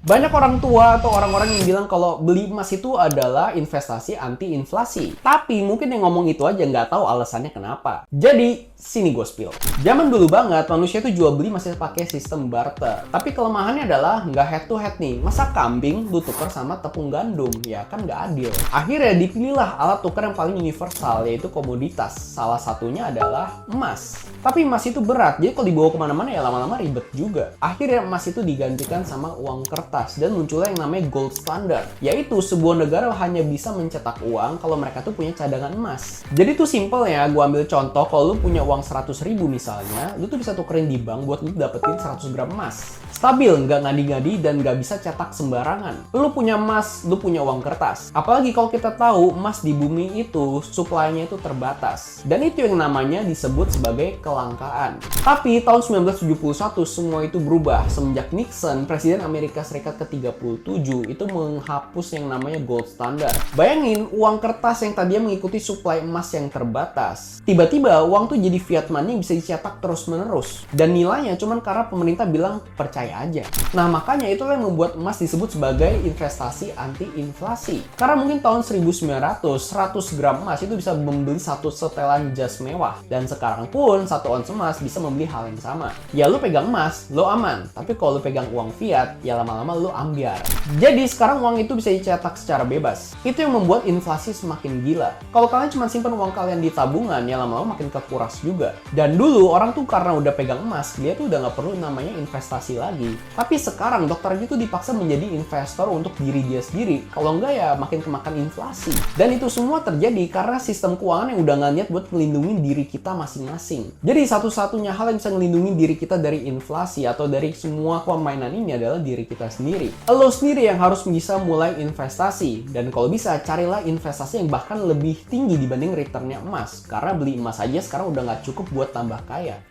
Banyak orang tua atau orang-orang yang bilang kalau beli emas itu adalah investasi anti-inflasi. Tapi mungkin yang ngomong itu aja nggak tahu alasannya kenapa. Jadi, sini gue spill. Zaman dulu banget, manusia itu jual beli masih pakai sistem barter. Tapi kelemahannya adalah nggak head to head nih. Masa kambing lu tuker sama tepung gandum? Ya kan nggak adil. Akhirnya dipilihlah alat tukar yang paling universal, yaitu komoditas. Salah satunya adalah emas. Tapi emas itu berat, jadi kalau dibawa kemana-mana ya lama-lama ribet juga. Akhirnya emas itu digantikan sama uang kertas dan munculnya yang namanya gold standard, yaitu sebuah negara hanya bisa mencetak uang kalau mereka tuh punya cadangan emas. Jadi tuh simple ya, gue ambil contoh, kalau lu punya uang 100.000 misalnya, lu tuh bisa tukerin di bank buat lu dapetin 100 gram emas. Stabil, nggak ngadi-ngadi, dan nggak bisa cetak sembarangan. Lu punya emas, lu punya uang kertas. Apalagi kalau kita tahu emas di bumi itu, supply-nya itu terbatas. Dan itu yang namanya disebut sebagai kelangkaan. Tapi tahun 1971 semua itu berubah. Semenjak Nixon, Presiden Amerika Serikat ke-37 itu menghapus yang namanya gold standard. Bayangin, uang kertas yang tadinya mengikuti supply emas yang terbatas. Tiba-tiba uang tuh jadi fiat money yang bisa dicetak terus-menerus. Dan nilainya cuman karena pemerintah bilang percaya aja. Nah, makanya itulah yang membuat emas disebut sebagai investasi anti-inflasi. Karena mungkin tahun 1900, 100 gram emas itu bisa membeli satu setelan jas mewah. Dan sekarang pun, satu ons emas bisa membeli hal yang sama. Ya, lu pegang emas, lu aman. Tapi kalau lu pegang uang fiat, ya lama-lama lu ambiar. Jadi, sekarang uang itu bisa dicetak secara bebas. Itu yang membuat inflasi semakin gila. Kalau kalian cuma simpan uang kalian di tabungan, ya lama-lama makin kekuras juga. Dan dulu, orang tuh karena udah pegang emas, dia tuh udah nggak perlu namanya investasi lagi. Tapi sekarang dokter itu dipaksa menjadi investor untuk diri dia sendiri. Kalau enggak ya makin kemakan inflasi. Dan itu semua terjadi karena sistem keuangan yang udah nggak niat buat melindungi diri kita masing-masing. Jadi satu-satunya hal yang bisa melindungi diri kita dari inflasi atau dari semua permainan ini adalah diri kita sendiri. Lo sendiri yang harus bisa mulai investasi. Dan kalau bisa carilah investasi yang bahkan lebih tinggi dibanding returnnya emas. Karena beli emas aja sekarang udah nggak cukup buat tambah kaya.